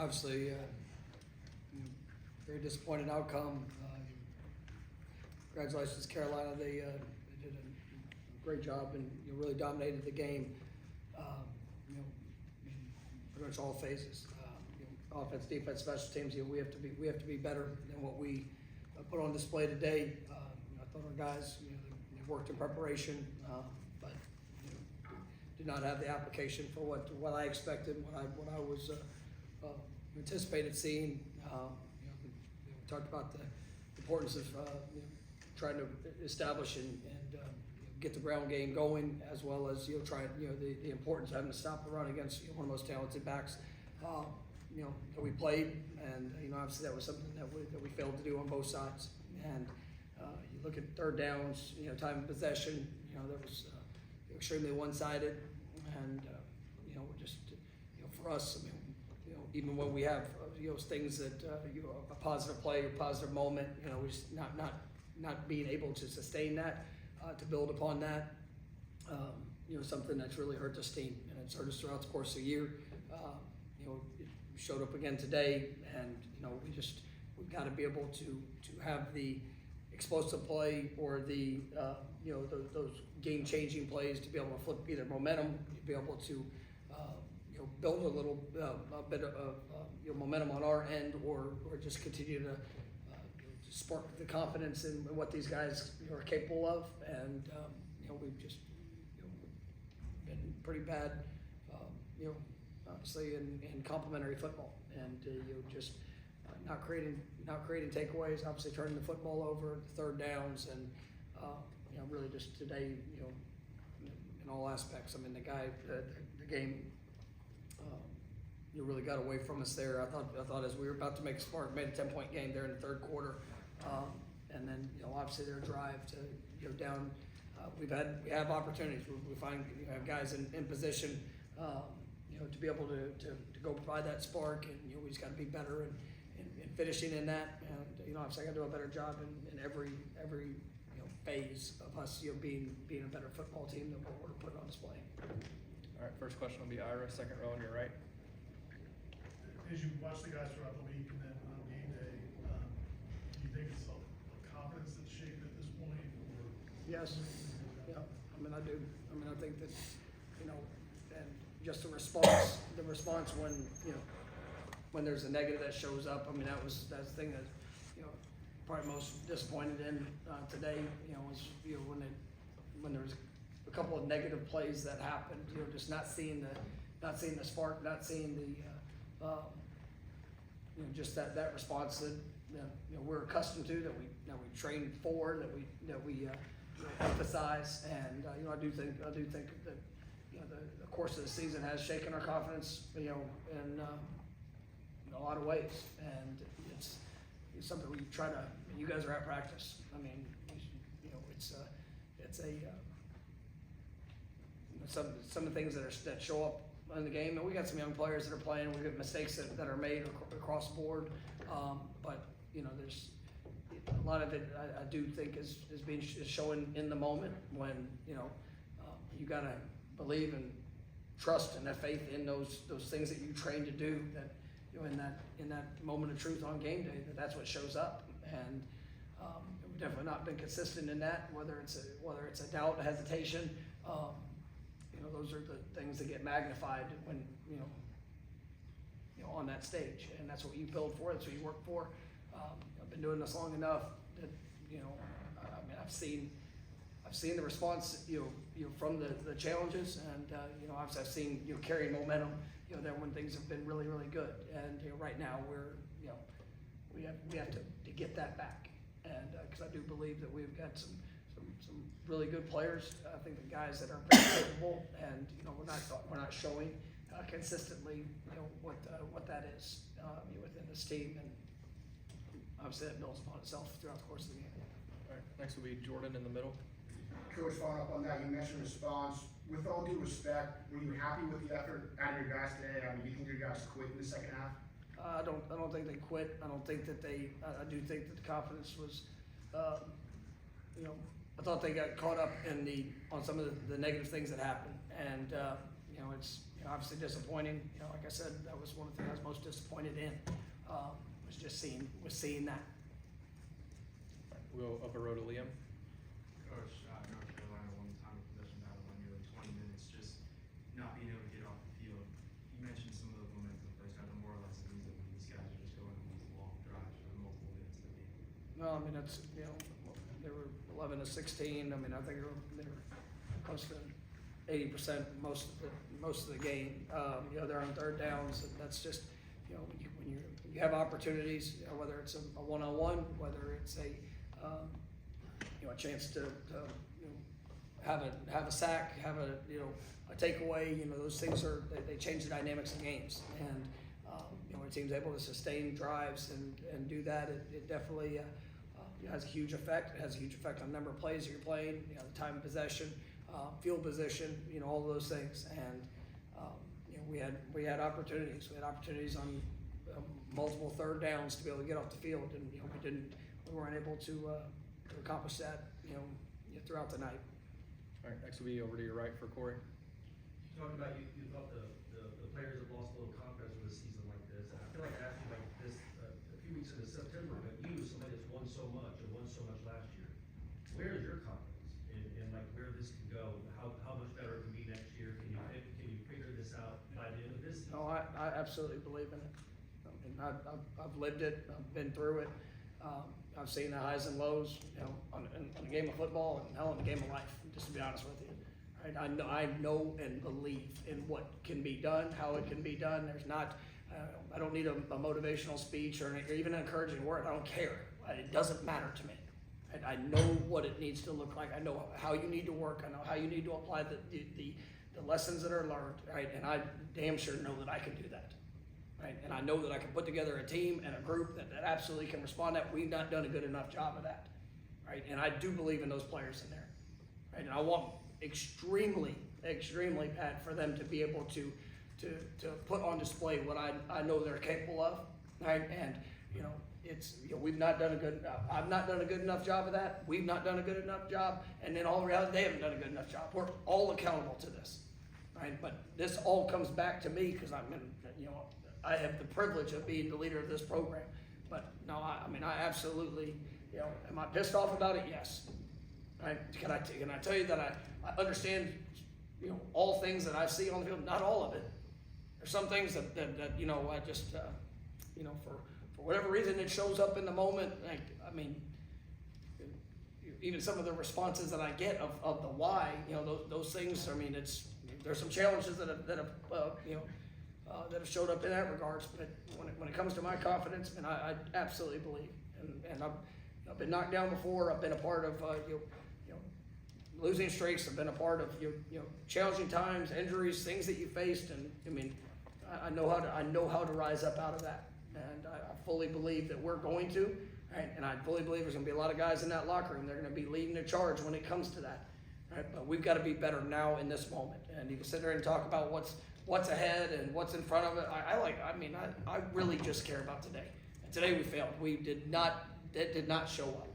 obviously, very disappointing outcome. Congratulations, Carolina. They did a great job and really dominated the game. In pretty much all phases. Offense, defense, special teams. We have to be better than what we put on display today. I thought our guys, they worked in preparation, but did not have the application for what I expected, what I was anticipated seeing. We talked about the importance of trying to establish and get the ground game going, as well as try the importance of having to stop the run against one of the most talented backs that we played, and obviously that was something that we failed to do on both sides. And you look at third downs, time of possession, that was extremely one-sided, and we're just for us, I mean, even when we have things that a positive play, a positive moment, we just not being able to sustain that, to build upon that, something that's really hurt this team, and it's hurt us throughout the course of the year. It showed up again today, and we've got to be able to have the explosive play or the those game-changing plays to be able to flip either momentum, to be able to build a little bit of momentum on our end, or just continue to spark the confidence in what these guys are capable of. And we've just been pretty bad, obviously in complementary football, and just not creating takeaways, obviously turning the football over, third downs, and really just today, in all aspects. I mean, the game, really got away from us there. I thought as we were about to make a spark, made a 10-point game there in the third quarter, and then obviously their drive to down. We have opportunities. We find have guys in position, to be able to go provide that spark, and we just got to be better in finishing in that. And obviously I got to do a better job in every phase of us being a better football team than what we're putting on display. All right, first question will be Ira, second row on your right. As you watch the guys throughout the week and then on game day, do you think it's a confidence that's shaken at this point? Or? Yes. Yeah. I mean, I do. I mean, I think that and just the response when there's a negative that shows up. I mean, that's the thing that probably most disappointed in today. Was when there was a couple of negative plays that happened. Just not seeing the spark, not seeing the just that response that we're accustomed to, that we trained for, that we emphasize. And I do think that the course of the season has shaken our confidence in a lot of ways, and it's something we try to. You guys are at practice. I mean, it's some of the things that show up in the game, and we got some young players that are playing. We got mistakes that are made across the board, but there's a lot of it. I do think is showing in the moment when you gotta believe and trust and have faith in those things that you train to do. That in that moment of truth on game day, that's what shows up, and we've definitely not been consistent in that. Whether it's a doubt, a hesitation. Those are the things that get magnified when on that stage, and that's what you build for. That's what you work for. I've been doing this long enough that I mean, I've seen the response from the challenges, and obviously I've seen carrying momentum there when things have been really good, and right now we have to get that back, and because I do believe that we've got some really good players. I think the guys that are very capable, and we're not showing consistently what that is within this team, and obviously that builds upon itself throughout the course of the game. All right, next will be Jordan in the middle. Coach, following up on that, you mentioned response. With all due respect, were you happy with the effort out of your guys today? I mean, do you think your guys quit in the second half? I don't think they quit. I don't think that I do think that the confidence was, I thought they got caught up on some of the negative things that happened, and obviously disappointing. Like I said, that was one of the things I was most disappointed in, was just seeing that. We'll go up a road to Liam. Coach, North Carolina won the time of possession battle by nearly 20 minutes, just not being able to get off the field. You mentioned some of the momentum in the first half, demoralizing things that when these guys are just going on these long drives for multiple minutes in the game. Well, I mean, that's, they were 11 to 16. I mean, I think they were close to 80% most of the game. They're on third downs, and that's just, when you have opportunities, whether it's a one-on-one, whether it's a chance to have a sack, have a takeaway, those things they change the dynamics of games. And when a team's able to sustain drives and do that, it definitely has a huge effect. It has a huge effect on the number of plays that you're playing, the time of possession, field position, all of those things. And we had opportunities. We had opportunities on multiple third downs to be able to get off the field, and we weren't able to accomplish that throughout the night. All right, next will be over to your right for Corey. You talked about you thought the players have lost a little confidence with a season like this. And I feel like I asked you like this a few weeks into September, but you, somebody that's won so much and won so much last year, where is your confidence in like where this can go? How much better it can be next year? Can you figure this out by the end of this season? No, I absolutely believe in it. I mean, I've lived it. I've been through it. I've seen the highs and lows, on a game of football and hell, in a game of life. Just to be honest with you, right? I know and believe in what can be done, how it can be done. There's not. I don't need a motivational speech or even an encouraging word. I don't care. It doesn't matter to me. I know what it needs to look like. I know how you need to work. I know how you need to apply the lessons that are learned, right? And I damn sure know that I can do that, right? And I know that I can put together a team and a group that absolutely can respond to that. We've not done a good enough job of that, right? And I do believe in those players in there, right? And I want extremely bad for them to be able to put on display what I know they're capable of, right? And we've not done a good. I've not done a good enough job of that. We've not done a good enough job, and then all reality, they haven't done a good enough job. We're all accountable to this, right? But this all comes back to me because I have the privilege of being the leader of this program. But no, I absolutely, am I pissed off about it? Yes. Right? Can I tell you that I understand, all things that I see on the field? Not all of it. There's some things that I just, for whatever reason it shows up in the moment. Even some of the responses that I get of the why, those things. There's some challenges that have showed up in that regards. But when it comes to my confidence, and I absolutely believe, and I've been knocked down before. I've been a part of losing streaks. I've been a part of challenging times, injuries, things that you faced, and I know how to rise up out of that. And I fully believe that we're going to, right? And I fully believe there's going to be a lot of guys in that locker room. They're going to be leading the charge when it comes to that, right? But we've got to be better now in this moment. And you can sit there and talk about what's ahead and what's in front of it. I really just care about today. And today we failed. That did not show up.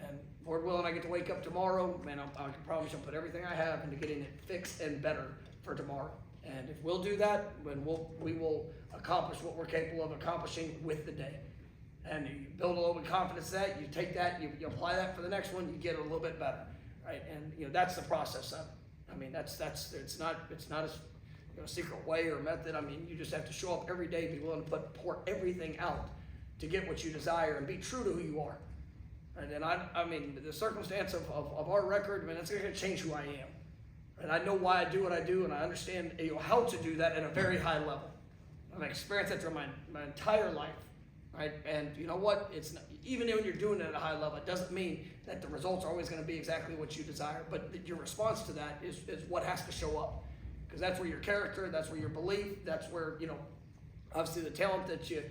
And Lord willing, I get to wake up tomorrow, man, I can promise you I'll put everything I have into getting it fixed and better for tomorrow. And if we'll do that, then we will accomplish what we're capable of accomplishing with the day. And you build a little bit of confidence in that, you take that, you apply that for the next one, you get a little bit better, right? And that's the process of it. It's not a secret way or method. You just have to show up every day, be willing to pour everything out to get what you desire and be true to who you are. Right? And the circumstance of our record, that's going to change who I am. And I know why I do what I do, and I understand how to do that at a very high level. I've experienced that through my entire life, right? And you know what? It's not, even when you're doing it at a high level, it doesn't mean that the results are always going to be exactly what you desire. But your response to that is what has to show up, because that's where your character, that's where your belief, that's where obviously the talent that you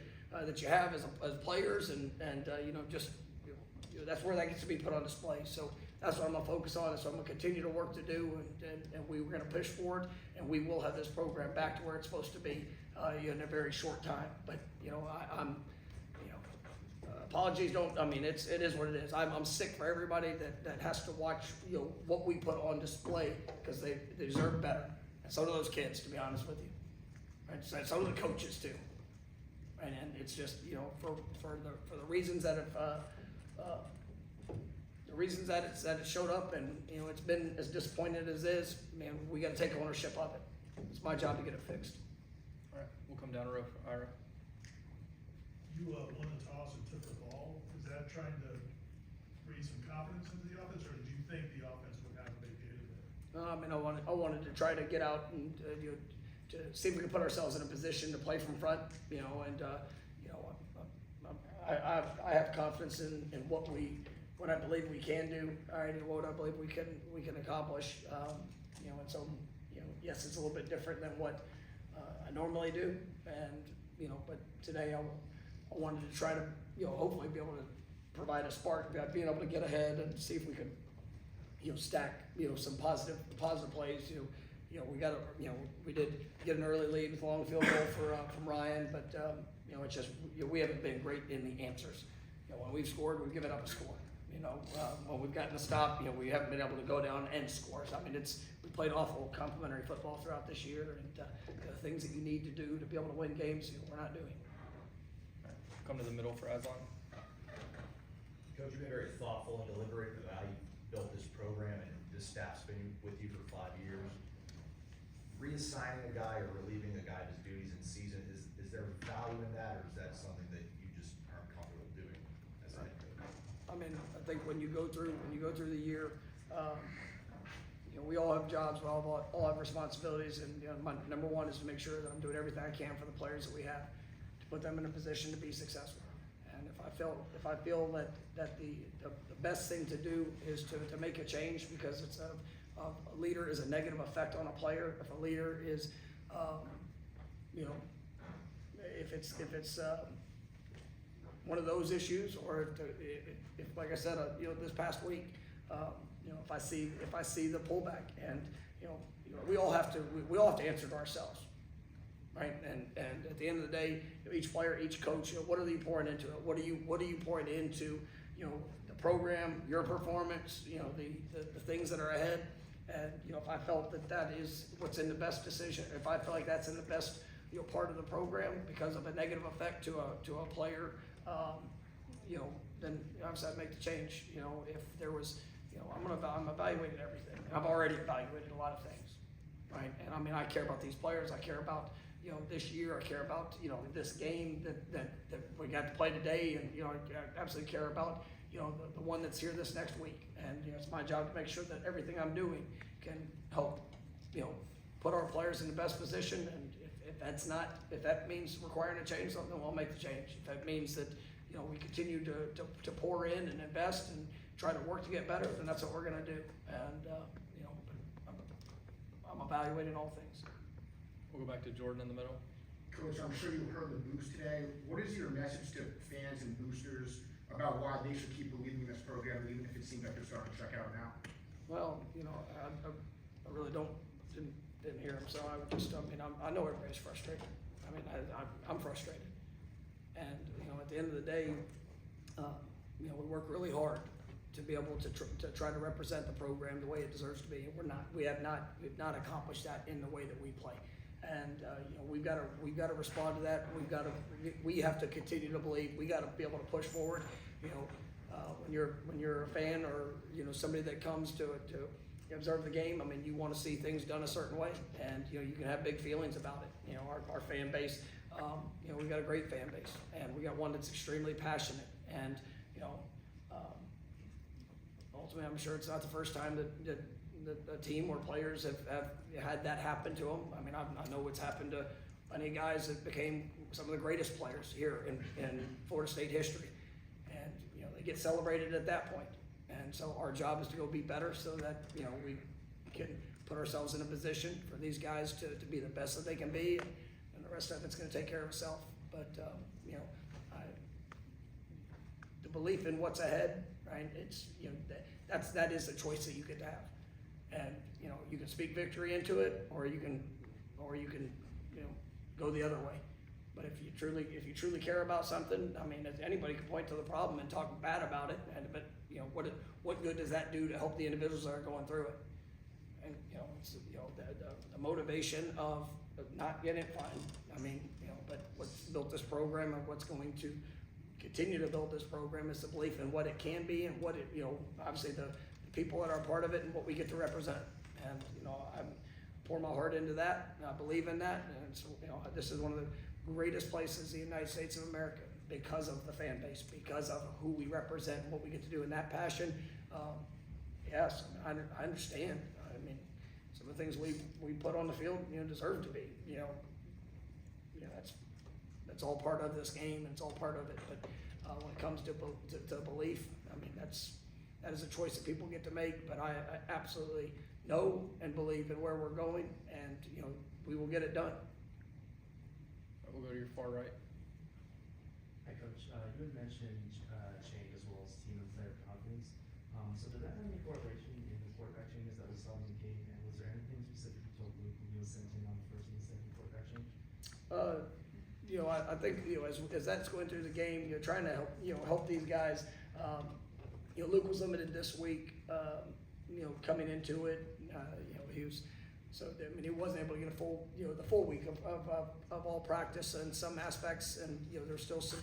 have as players, and that's where that gets to be put on display. So that's what I'm going to focus on, and so I'm going to continue to work to do, and we're going to push forward, and we will have this program back to where it's supposed to be in a very short time. But apologies don't. It is what it is. I'm sick for everybody that has to watch what we put on display, because they deserve better. so do those kids, to be honest with you. Right? So do the coaches too. And it's just, you know, for the reasons that have, the reasons that it showed up, and, you know, it's been as disappointed as it is, man, we gotta take ownership of it. It's my job to get it fixed. All right, we'll come down a row for Ira. You, won the toss and took the ball. Is that trying to breathe some confidence into the offense, or did you think the offense would have a big day today? I mean, I wanted to try to get out and, you know, to see if we could put ourselves in a position to play from front, you know, and, you know, I have confidence in what I believe we can do, all right, and what I believe we can accomplish, you know, and so, you know, yes, it's a little bit different than what I normally do, and, you know, but today I wanted to try to, you know, hopefully be able to provide a spark, being able to get ahead and see if we could, you know, stack, you know, some positive plays, you know, we got, you know, we did get an early lead with a long field goal from Ryan, but, you know, it's just, you know, we haven't been great in the answers. You know, when we've scored, we've given up a score. You know, when we've gotten a stop, you know, we haven't been able to go down and score. So, I mean, we played awful complimentary football throughout this year, and the things that you need to do to be able to win games, you know, we're not doing. All right, come to the middle for Aslan. Coach, you've been very thoughtful and deliberate about how you built this program, and this staff's been with you for 5 years. Reassigning a guy or relieving a guy of his duties in season, is there value in that, or is that something that you just aren't comfortable doing as a head coach? I mean, I think when you go through the year, you know, we all have jobs, we all have responsibilities, and, you know, my number one is to make sure that I'm doing everything I can for the players that we have to put them in a position to be successful. And if I feel that the best thing to do is to make a change, because it's a leader is a negative effect on a player. If a leader is, you know, if it's one of those issues, or if like I said, you know, this past week, you know, if I see the pullback, and you know, we all have to answer to ourselves, right? And at the end of the day, each player, each coach, you know, what are you pouring into it? What are you pouring into, you know, the program, your performance, you know, the things that are ahead. And, you know, if I felt that is what's in the best decision, if I feel like that's in the best, you know, part of the program because of a negative effect to a player, you know, then obviously I'd make the change. You know, if there was, you know, I'm evaluating everything. I've already evaluated a lot of things, right? And I mean, I care about these players. I care about, you know, this year. I care about, you know, this game that we got to play today, and, you know, I absolutely care about, you know, the one that's here this next week. And, you know, it's my job to make sure that everything I'm doing can help, you know, put our players in the best position. And if that means requiring a change, then we'll make the change. If that means that, you know, we continue to pour in and invest and try to work to get better, then that's what we're gonna do. And, you know, I'm evaluating all things. We'll go back to Jordan in the middle. Coach, I'm sure you heard the boost today. What is your message to fans and boosters about why they should keep believing in this program, even if it seems like they're starting to check out now? Well, you know, I really didn't hear him, so I know everybody's frustrated. I mean, I'm frustrated. And, you know, at the end of the day, you know, we work really hard to be able to try to represent the program the way it deserves to be. And we've not accomplished that in the way that we play. And, you know, we've got to respond to that. We have to continue to believe. We got to be able to push forward. You know, when you're a fan, or, you know, somebody that comes to observe the game, I mean, you want to see things done a certain way, and, you know, you can have big feelings about it. You know, our fan base, you know, we got a great fan base, and we got one that's extremely passionate. And, you know, ultimately, I'm sure it's not the first time that a team or players have had that happen to them. I mean, I know what's happened to plenty of guys that became some of the greatest players here in Florida State history. And, you know, they get celebrated at that point. And so our job is to go be better, so that, you know, we can put ourselves in a position for these guys to be the best that they can be, and the rest of it's going to take care of itself. But, you know, the belief in what's ahead, right? It's, you know, that is a choice that you get to have. And, you know, you can speak victory into it, or you can, you know, go the other way. But if you truly care about something, I mean, anybody can point to the problem and talk bad about it. But, you know, what good does that do to help the individuals that are going through it? and, it's, the motivation of not getting it fine. I mean, but what's built this program and what's going to continue to build this program is the belief in what it can be and what it, obviously the people that are part of it and what we get to represent. And, I pour my heart into that, and I believe in that, and so, this is one of the greatest places in the United States of America because of the fan base, because of who we represent, and what we get to do, and that passion, yes, I understand. I mean, some of the things we put on the field, deserve to be, that's all part of this game, and it's all part of it, but, when it comes to belief, I mean, that is a choice that people get to make, but I absolutely know and believe in where we're going, and, we will get it done. We'll go to your far right. Hi, Coach. You had mentioned change as well as team and player confidence. So did that have any correlation in the quarterback changes that we saw in the game? And was there anything specific you told Luke when he was sent in on the first and the second quarterback change? I think, as that's going through the game, trying to help these guys. Luke was limited this week, coming into it. He was, so, I mean, he wasn't able to get a full, the full week of all practice in some aspects, and, there's still some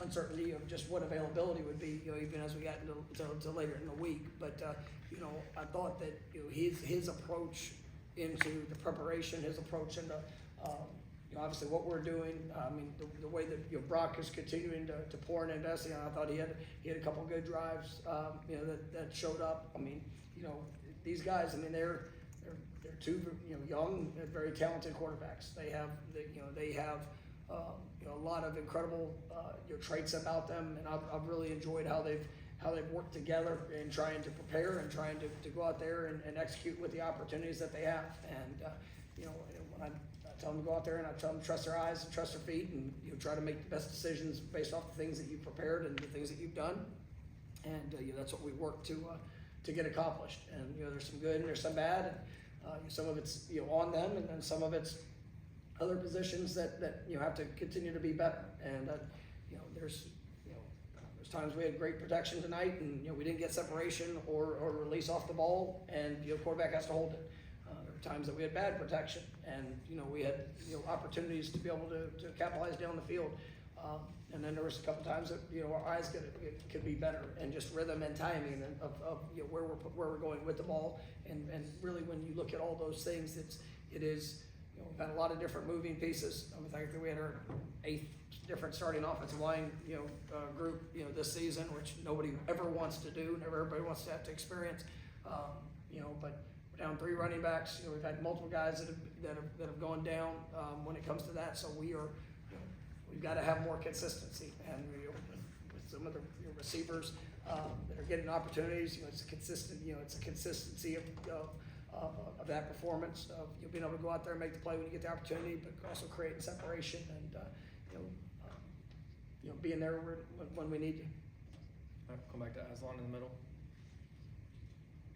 uncertainty of just what availability would be, even as we got into later in the week. But, I thought that, his approach into the preparation, his approach into, obviously what we're doing, I mean, the way that, Brock is continuing to pour and invest in, I thought he had a couple good drives, that showed up. I mean, these guys, I mean, they're two, young, very talented quarterbacks. They have, a lot of incredible, traits about them, and I've really enjoyed how they've worked together in trying to prepare and trying to go out there and execute with the opportunities that they have. And, when I tell them to go out there, and I tell them to trust their eyes and trust their feet, and try to make the best decisions based off the things that you've prepared and the things that you've done. And that's what we work to get accomplished. And there's some good and there's some bad, and some of it's on them, and then some of it's other positions that have to continue to be better. And there's times we had great protection tonight, and we didn't get separation or release off the ball, and quarterback has to hold it. There were times that we had bad protection, and we had opportunities to be able to capitalize down the field. And then there was a couple times that our eyes could be better, and just rhythm and timing of where we're going with the ball, and really when you look at all those things, it is we've had a lot of different moving pieces. I think that we had our 8th different starting offensive line group this season, which nobody ever wants to do, never everybody wants to have to experience. But we're down 3 running backs. We've had multiple guys that have gone down when it comes to that. So we've got to have more consistency, and with some of the receivers that are getting opportunities, it's a consistency of that performance of being able to go out there and make the play when you get the opportunity, but also creating separation and being there when we need you. All right, come back to Aslan in the middle.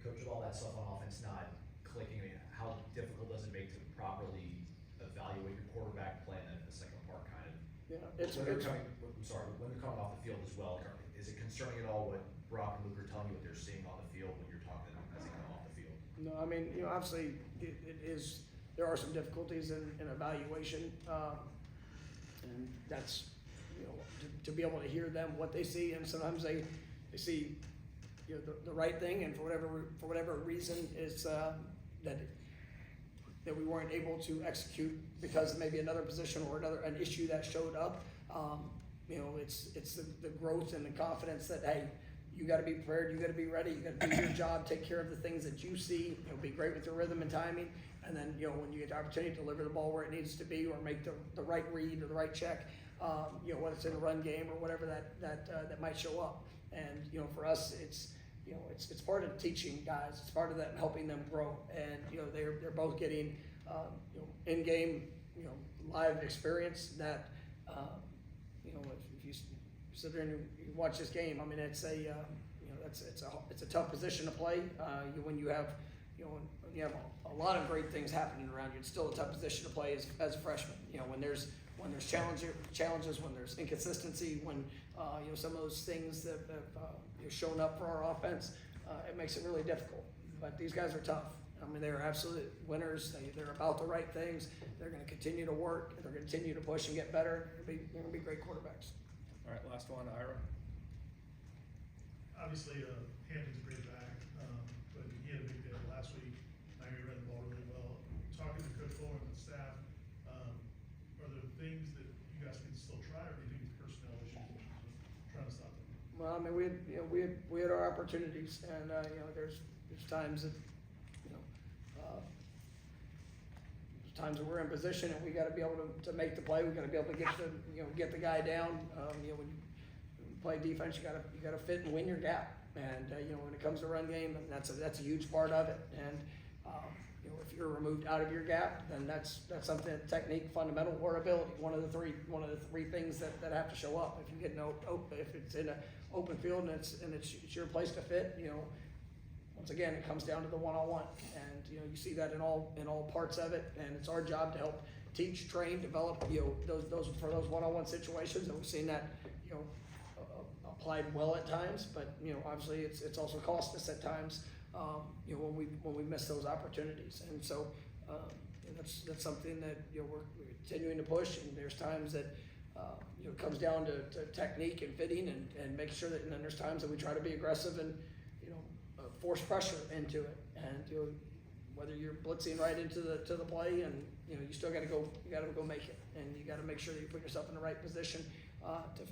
Coach, with all that stuff on offense not clicking, I mean, how difficult does it make to properly evaluate your quarterback play and then the second part kind of? Yeah, when they're coming off the field as well, is it concerning at all what Brock and Luke are telling you, what they're seeing on the field when you're talking to them as they come off the field? No, I mean, obviously it is, there are some difficulties in evaluation, and that's, to be able to hear them, what they see, and sometimes they see, the right thing, and for whatever reason is that we weren't able to execute because of maybe another position or an issue that showed up. It's the growth and the confidence that, hey, you got to be prepared, you got to be ready, you got to do your job, take care of the things that you see, be great with your rhythm and timing, and then when you get the opportunity to deliver the ball where it needs to be, or make the right read or the right check, whether it's in the run game or whatever that might show up. And for us, it's part of teaching guys, it's part of that helping them grow, and they're both getting in game live experience that if you sit there and you watch this game, I mean, it's a tough position to play when you have when you have a lot of great things happening around you. It's still a tough position to play as a freshman. When there's challenges, when there's inconsistency, when some of those things that have shown up for our offense, it makes it really difficult. But these guys are tough, I mean, they are absolute winners. They're about the right things. They're gonna continue to work, they're gonna continue to push and get better. They're gonna be great quarterbacks. All right, last one, Ira. Obviously, Hampton's a great back, but he had a big day last week. I mean, he ran the ball really well. Talking to Coach Fuller and the staff, are there things that you guys can still try, or do you think it's personnel issues trying to stop them? Well, I mean, we had our opportunities, and, there's times that, there's times that we're in position and we gotta be able to make the play, we gotta be able to get the guy down. When you play defense, you gotta fit and win your gap. And, when it comes to run game, that's a huge part of it. And, if you're removed out of your gap, then that's something, technique, fundamental, or ability. One of the three things that have to show up. If you get if it's in an open field and it's your place to fit, once again, it comes down to the one-on-one. And, you see that in all parts of it. And it's our job to help teach, train, develop, those one-on-one situations. And we've seen that, applied well at times, but, obviously it's also cost us at times, when we miss those opportunities. And so, that's something that, we're continuing to push. And there's times that, it comes down to technique and fitting and making sure that, and then there's times that we try to be aggressive and, force pressure into it. And, whether you're blitzing right into the play and, you still gotta go make it. And you gotta make sure that you put yourself in the right position,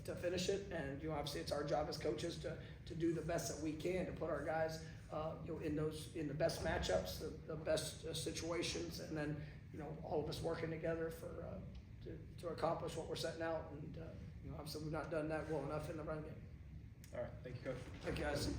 to finish it. And, obviously it's our job as coaches to do the best that we can to put our guys, in the best matchups, the best situations, and then, all of us working together to accomplish what we're setting out. And, obviously we've not done that well enough in the run game. All right, thank you, Coach. Thank you, guys.